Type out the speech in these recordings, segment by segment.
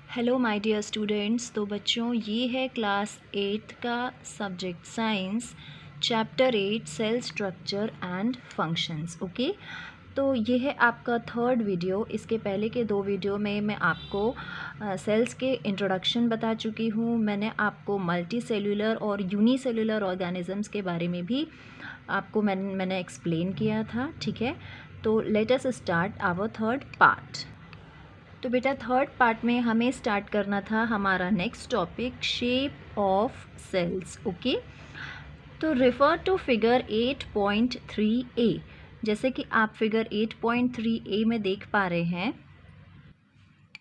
Hello my dear students. तो बच्चों, ये है क्लास 8 का subject science, chapter 8 cell structure and functions. Okay, तो ये है आपका थर्ड वीडियो। इसके पहले के दो वीडियो में मैं आपको सेल्स के इंट्रोडक्शन बता चुकी हूँ। मैंने आपको मल्टी सेलुलर और यूनिसेलुलर ऑर्गेनिजम्स के बारे में भी आपको मैंने एक्सप्लेन किया था। ठीक है, तो let us start our third part. तो बेटा, थर्ड पार्ट में हमें स्टार्ट करना था हमारा next topic, shape of cells. Okay, तो रेफर टू फिगर 8.3a। जैसे कि आप फिगर 8.3a में देख पा रहे हैं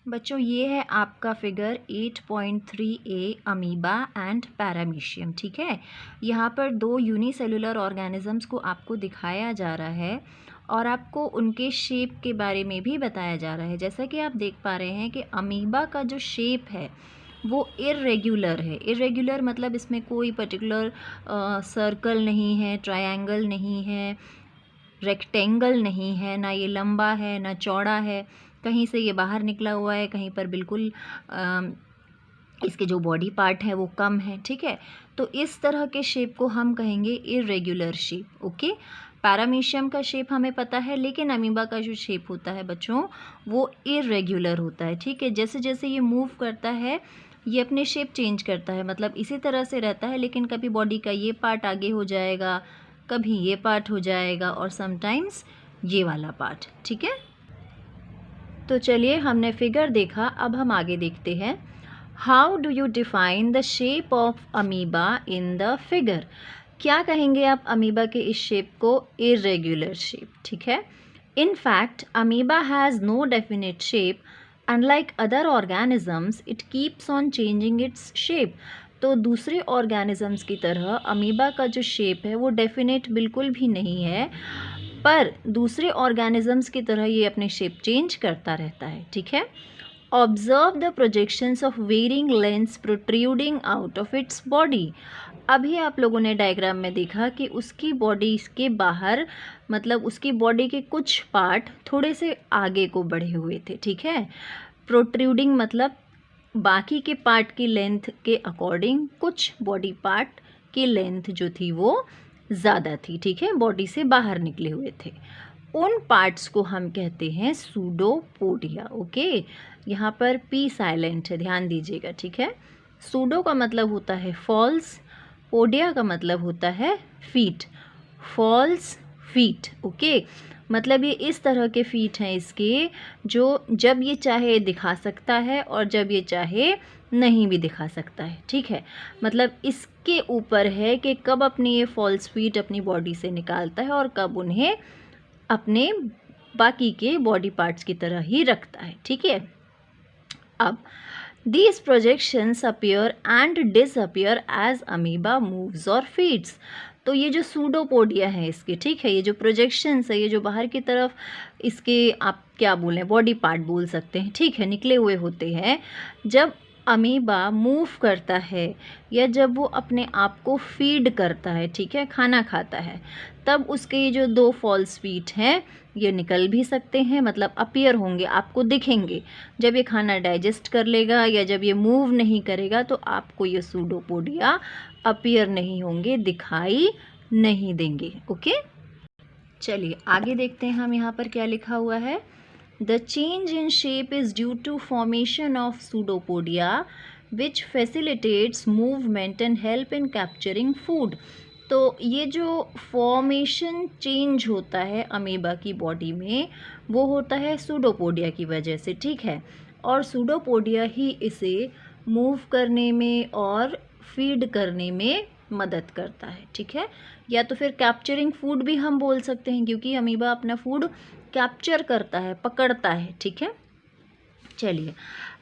बच्चों, ये है आपका figure 8.3a, amoeba and paramecium. ठीक है, यहाँ पर दो यूनिसेलुलर ऑर्गेनिजम्स को आपको दिखाया जा रहा है और आपको उनके शेप के बारे में भी बताया जा रहा है। जैसा कि आप देख पा रहे हैं कि अमीबा का जो शेप है वो इर्रेगुलर है। इर्रेगुलर मतलब इसमें कोई पर्टिकुलर सर्कल नहीं है, ट्रायंगल नहीं है, रेक्टेंगल नहीं है, ना ये लंबा है ना चौड़ा है, कहीं से ये बाहर निकला हुआ है, कहीं पर बिल्कुल इसके जो बॉडी पार्ट है वो कम है। ठीक है, तो इस तरह के शेप को हम कहेंगे इर्रेगुलर शेप। ओके, पैरामीशियम का शेप हमें पता है, लेकिन अमीबा का जो शेप होता है बच्चों वो इर्रेगुलर होता है। ठीक है, जैसे जैसे ये मूव करता है ये अपने शेप चेंज करता है, मतलब इसी तरह से रहता है, लेकिन कभी बॉडी का ये पार्ट आगे हो जाएगा, कभी ये पार्ट हो जाएगा और समटाइम्स ये वाला पार्ट। ठीक है, तो चलिए, हमने फिगर देखा, अब हम आगे देखते हैं। How do you define the shape of amoeba in the figure? क्या कहेंगे आप अमीबा के इस शेप को? Irregular shape. ठीक है, in fact amoeba has no definite shape, unlike other organisms it keeps on changing its shape. तो दूसरे ऑर्गेनिजम्स की तरह अमीबा का जो शेप है वो डेफिनेट बिल्कुल भी नहीं है, पर दूसरे ऑर्गेनिजम्स की तरह ये अपने शेप चेंज करता रहता है। ठीक है, observe the projections of varying lengths protruding out of its body. अभी आप लोगों ने डायग्राम में देखा कि उसकी बॉडी के बाहर, मतलब उसकी बॉडी के कुछ पार्ट थोड़े से आगे को बढ़े हुए थे। ठीक है, प्रोट्रूडिंग मतलब बाकी के पार्ट की लेंथ के अकॉर्डिंग कुछ बॉडी पार्ट की लेंथ जो थी वो ज़्यादा थी। ठीक है, बॉडी से बाहर निकले हुए थे। उन पार्ट्स को हम कहते हैं सूडोपोडिया। ओके, यहाँ पर पी साइलेंट है, ध्यान दीजिएगा। ठीक है, सूडो का मतलब होता है फॉल्स, पोडिया का मतलब होता है फीट, फॉल्स फीट। ओके, मतलब ये इस तरह के फीट हैं इसके, जो जब ये चाहे दिखा सकता है और जब ये चाहे नहीं भी दिखा सकता है। ठीक है, मतलब इसके ऊपर है कि कब अपनी ये फॉल्स फीट अपनी बॉडी से निकालता है और कब उन्हें अपने बाकी के बॉडी पार्ट्स की तरह ही रखता है। ठीक है, अब these projections appear and disappear as amoeba moves or feeds। तो ये जो सूडोपोडिया है इसके, ठीक है, ये जो प्रोजेक्शंस है, ये जो बाहर की तरफ इसके आप क्या बोलें, बॉडी पार्ट बोल सकते हैं। ठीक है, निकले हुए होते हैं। जब अमीबा मूव करता है या जब वो अपने आप को फीड करता है, ठीक है, खाना खाता है, तब उसके ये जो दो फॉल्स फीट हैं ये निकल भी सकते हैं, मतलब अपीयर होंगे, आपको दिखेंगे। जब ये खाना डाइजेस्ट कर लेगा या जब ये मूव नहीं करेगा तो आपको ये सूडोपोडिया अपीयर नहीं होंगे, दिखाई नहीं देंगे। ओके, चलिए आगे देखते हैं हम यहाँ पर क्या लिखा हुआ है। The change in shape is due to formation of pseudopodia which facilitates movement and help in capturing food. तो ये जो फॉर्मेशन चेंज होता है अमीबा की बॉडी में वो होता है सूडोपोडिया की वजह से। ठीक है, और सूडोपोडिया ही इसे मूव करने में और फीड करने में मदद करता है। ठीक है, या तो फिर कैप्चरिंग फूड भी हम बोल सकते हैं, क्योंकि अमीबा अपना फूड कैप्चर करता है, पकड़ता है। ठीक है, चलिए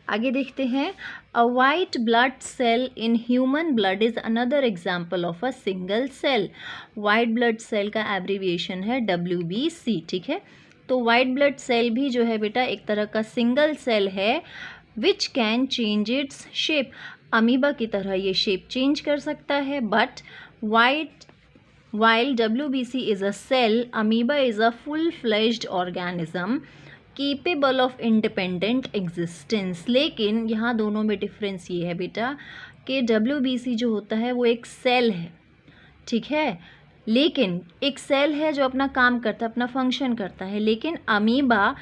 आगे देखते हैं। A white blood cell in human blood is another example of a single cell. White blood cell का एब्रीविएशन है WBC। ठीक है, तो वाइट ब्लड सेल भी जो है बेटा एक तरह का सिंगल सेल है which can change its shape. Amoeba की तरह ये शेप चेंज कर सकता है, but while WBC is a cell, amoeba is a full-fledged organism capable of independent existence. लेकिन यहाँ दोनों में डिफरेंस ये है बेटा कि WBC जो होता है वो एक सेल है, ठीक है, लेकिन एक सेल है जो अपना काम करता है, अपना फंक्शन करता है। लेकिन अमीबा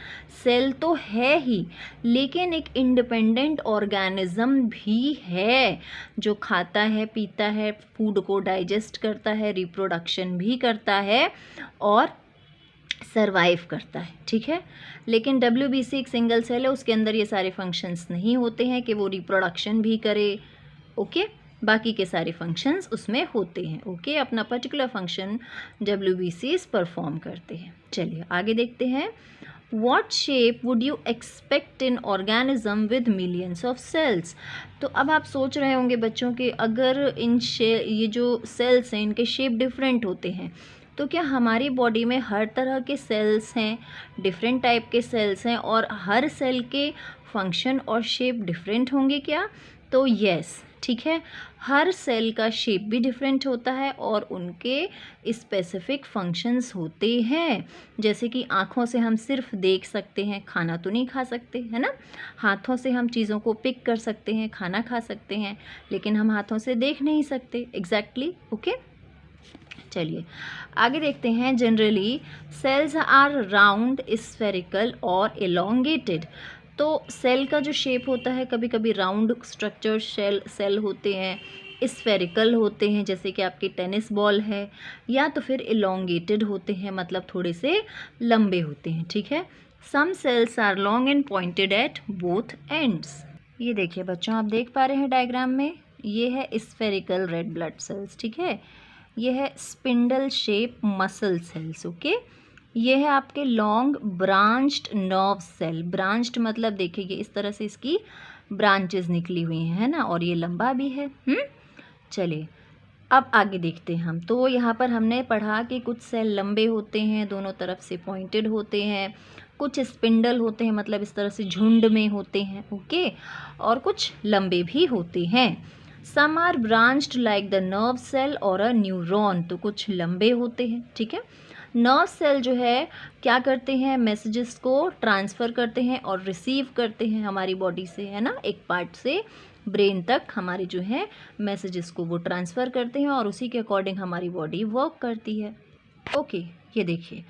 सेल तो है ही, लेकिन एक इंडिपेंडेंट ऑर्गेनिज्म भी है जो खाता है, पीता है, फूड को डाइजेस्ट करता है, रिप्रोडक्शन भी करता है और सरवाइव करता है, ठीक है। लेकिन WBC एक सिंगल सेल है, उसके अंदर ये सारे फंक्शंस नहीं होते हैं कि वो रिप्रोडक्शन भी करे, ओके। बाकी के सारे फंक्शंस उसमें होते हैं, ओके। अपना पर्टिकुलर फंक्शन WBCs परफॉर्म करते हैं। चलिए आगे देखते हैं। What shape would you expect in organism with millions of cells? तो अब आप सोच रहे होंगे बच्चों कि अगर ये जो सेल्स हैं इनके शेप डिफरेंट होते हैं, तो क्या हमारी बॉडी में हर तरह के सेल्स हैं, डिफरेंट टाइप के सेल्स हैं और हर सेल के फंक्शन और शेप डिफरेंट होंगे क्या? तो यस, ठीक है, हर सेल का शेप भी डिफरेंट होता है और उनके स्पेसिफिक फंक्शंस होते हैं। जैसे कि आँखों से हम सिर्फ देख सकते हैं, खाना तो नहीं खा सकते, है ना। हाथों से हम चीज़ों को पिक कर सकते हैं, खाना खा सकते हैं, लेकिन हम हाथों से देख नहीं सकते, एग्जैक्टली, ओके। चलिए आगे देखते हैं। Generally cells are round, spherical और एलोंगेटेड। तो सेल का जो शेप होता है, कभी कभी राउंड स्ट्रक्चर सेल होते हैं, स्फेरिकल होते हैं जैसे कि आपकी टेनिस बॉल है, या तो फिर एलोंगेटेड होते हैं मतलब थोड़े से लंबे होते हैं, ठीक है। Some cells are long and pointed at both ends. ये देखिए बच्चों, आप देख पा रहे हैं डायग्राम में, ये है स्फेरिकल रेड ब्लड सेल्स, ठीक है। ये है spindle shape muscle cells, okay. ये है आपके long branched nerve cell. Branched मतलब देखिए इस तरह से इसकी ब्रांचेस निकली हुई हैं, है ना, और ये लंबा भी है। चलिए अब आगे देखते हैं हम। तो यहाँ पर हमने पढ़ा कि कुछ सेल लंबे होते हैं, दोनों तरफ से पॉइंटेड होते हैं, कुछ स्पिंडल होते हैं मतलब इस तरह से झुंड में होते हैं, ओके, और कुछ लंबे भी होते हैं। Some are branched like the nerve cell और अ न्यूरॉन। तो कुछ लंबे होते हैं, ठीक है। नर्व सेल जो है क्या करते हैं, मैसेजेस को ट्रांसफ़र करते हैं और रिसीव करते हैं हमारी बॉडी से, है ना, एक पार्ट से ब्रेन तक हमारे जो है मैसेजेस को वो ट्रांसफ़र करते हैं और उसी के अकॉर्डिंग हमारी बॉडी वर्क करती है, ओके। ये देखिए,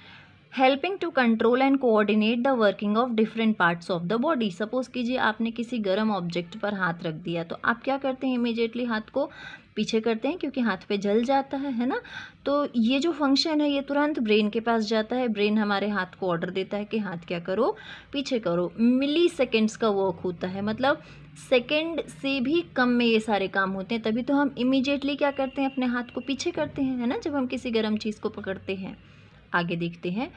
helping to control and coordinate the working of different parts of the body. Suppose कीजिए आपने किसी गर्म ऑब्जेक्ट पर हाथ रख दिया, तो आप क्या करते हैं, इमीडिएटली हाथ को पीछे करते हैं क्योंकि हाथ पे जल जाता है ना। तो ये जो फंक्शन है ये तुरंत ब्रेन के पास जाता है, ब्रेन हमारे हाथ को ऑर्डर देता है कि हाथ क्या करो, पीछे करो। मिली सेकेंड्स का वर्क होता है, मतलब सेकेंड से भी कम में ये सारे काम होते हैं। तभी तो हम इमीडिएटली क्या करते हैं, अपने हाथ को पीछे करते हैं, है ना, जब हम किसी गर्म चीज़ को पकड़ते हैं। आगे देखते हैं।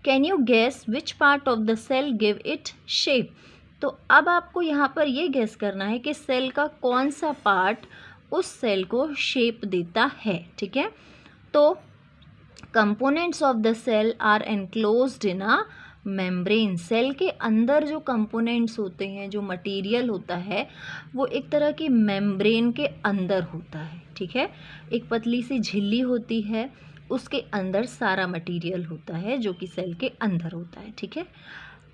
Can you guess which part of the cell give it shape. तो अब आपको यहाँ पर ये गेस करना है कि सेल का कौन सा पार्ट उस सेल को शेप देता है, ठीक है। तो components of the cell are enclosed in a membrane. Cell के अंदर जो कंपोनेंट्स होते हैं, जो मटेरियल होता है, वो एक तरह की मेम्ब्रेन के अंदर होता है, ठीक है। एक पतली सी झिल्ली होती है, उसके अंदर सारा मटेरियल होता है जो कि सेल के अंदर होता है, ठीक है।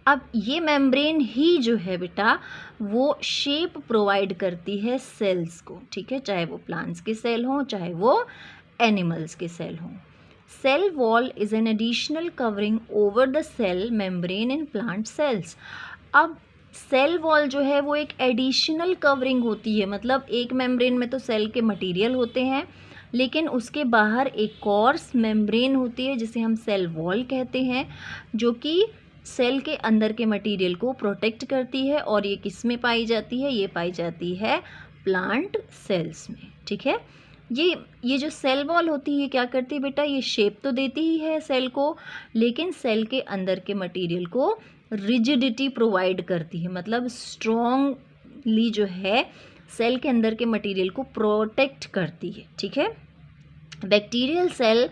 अब ये मेम्ब्रेन ही जो है बेटा वो शेप प्रोवाइड करती है सेल्स को, ठीक है, चाहे वो प्लांट्स के सेल हों चाहे वो एनिमल्स के सेल हों। Cell wall is an additional covering over the cell membrane in plant cells. अब सेल वॉल जो है वो एक एडिशनल कवरिंग होती है, मतलब एक मेम्ब्रेन में तो सेल के मटेरियल होते हैं, लेकिन उसके बाहर एक और मेम्ब्रेन होती है जिसे हम सेल वॉल कहते हैं, जो कि सेल के अंदर के मटेरियल को प्रोटेक्ट करती है। और ये किस में पाई जाती है, ये पाई जाती है प्लांट सेल्स में, ठीक है। ये जो सेल वॉल होती है क्या करती है बेटा, ये शेप तो देती ही है सेल को, लेकिन सेल के अंदर के मटेरियल को रिजिडिटी प्रोवाइड करती है, मतलब स्ट्रॉन्गली जो है सेल के अंदर के मटेरियल को प्रोटेक्ट करती है, ठीक है। Bacterial cell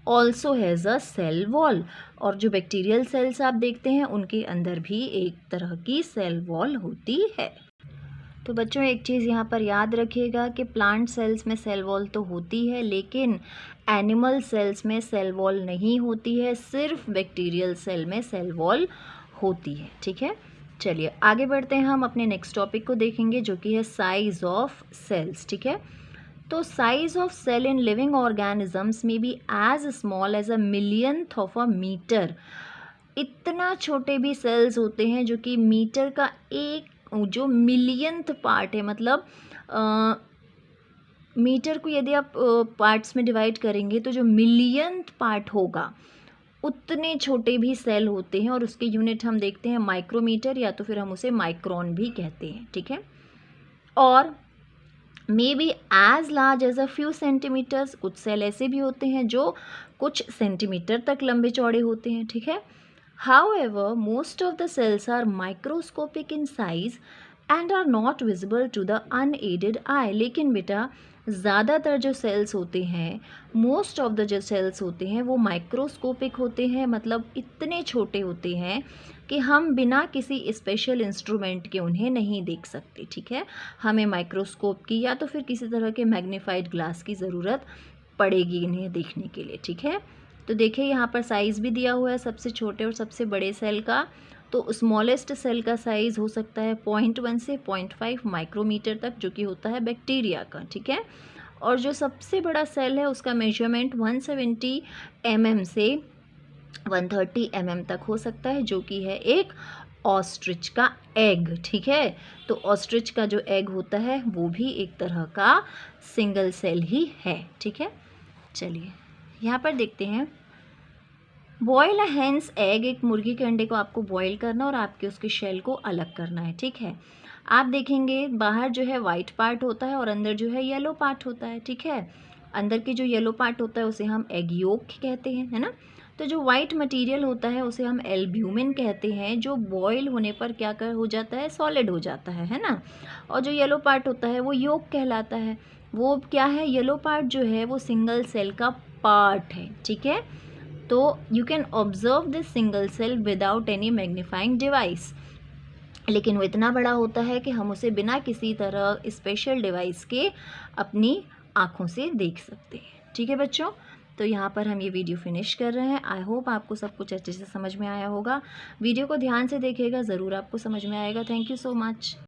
also has a cell wall. और जो बैक्टीरियल सेल्स आप देखते हैं उनके अंदर भी एक तरह की सेल वॉल होती है। तो बच्चों एक चीज़ यहाँ पर याद रखिएगा कि प्लांट सेल्स में सेल वॉल तो होती है, लेकिन एनिमल सेल्स में सेल वॉल नहीं होती है, सिर्फ बैक्टीरियल सेल में सेल वॉल होती है। ठीक है, चलिए आगे बढ़ते हैं, हम अपने नेक्स्ट टॉपिक को देखेंगे जो कि है साइज ऑफ सेल्स। ठीक है, तो size of cell in living organisms में be as small as a millionth of a metre. इतना छोटे भी सेल्स होते हैं जो कि मीटर का एक जो मिलियंथ पार्ट है, मतलब मीटर को यदि आप पार्ट्स में डिवाइड करेंगे तो जो मिलियंथ पार्ट होगा उतने छोटे भी सेल होते हैं, और उसके यूनिट हम देखते हैं माइक्रोमीटर, या तो फिर हम उसे माइक्रोन भी कहते हैं। ठीक है, और may be as large as a few centimetres. कुछ सेल ऐसे भी होते हैं जो कुछ सेंटीमीटर तक लंबे चौड़े होते हैं। ठीक है, however most of the cells are microscopic in size and are not visible to the unaided eye। लेकिन बेटा ज़्यादातर जो सेल्स होते हैं, मोस्ट ऑफ द जो सेल्स होते हैं वो माइक्रोस्कोपिक होते हैं, मतलब इतने छोटे होते हैं कि हम बिना किसी स्पेशल इंस्ट्रूमेंट के उन्हें नहीं देख सकते। ठीक है, हमें माइक्रोस्कोप की या तो फिर किसी तरह के मैग्नीफाइड ग्लास की ज़रूरत पड़ेगी इन्हें देखने के लिए। ठीक है, तो देखिए यहाँ पर साइज़ भी दिया हुआ है सबसे छोटे और सबसे बड़े सेल का। तो स्मॉलेस्ट सेल का साइज़ हो सकता है 0.1 से 0.5 माइक्रोमीटर तक, जो कि होता है बैक्टीरिया का। ठीक है, और जो सबसे बड़ा सेल है उसका मेजरमेंट 170 mm से 130 mm तक हो सकता है, जो कि है एक ऑस्ट्रिच का एग। ठीक है, तो ऑस्ट्रिच का जो एग होता है वो भी एक तरह का सिंगल सेल ही है। ठीक है, चलिए यहाँ पर देखते हैं, बॉयल अ हेंस एग। एक मुर्गी के अंडे को आपको बॉयल करना और आपके उसके शेल को अलग करना है। ठीक है, आप देखेंगे बाहर जो है वाइट पार्ट होता है और अंदर जो है येलो पार्ट होता है। ठीक है, अंदर की जो येलो पार्ट होता है उसे हम एग योक कहते हैं, है ना। तो जो वाइट मटेरियल होता है उसे हम एल्ब्यूमिन कहते हैं, जो बॉयल होने पर क्या कर हो जाता है, सॉलिड हो जाता है ना। और जो येलो पार्ट होता है वो योक कहलाता है। वो क्या है, येलो पार्ट जो है वो सिंगल सेल का पार्ट है। ठीक है, तो you can observe this single cell without any magnifying device. लेकिन वो इतना बड़ा होता है कि हम उसे बिना किसी तरह स्पेशल डिवाइस के अपनी आँखों से देख सकते हैं। ठीक है बच्चों, तो यहाँ पर हम ये वीडियो फिनिश कर रहे हैं। आई होप आपको सब कुछ अच्छे से समझ में आया होगा। वीडियो को ध्यान से देखिएगा, ज़रूर आपको समझ में आएगा। Thank you so much.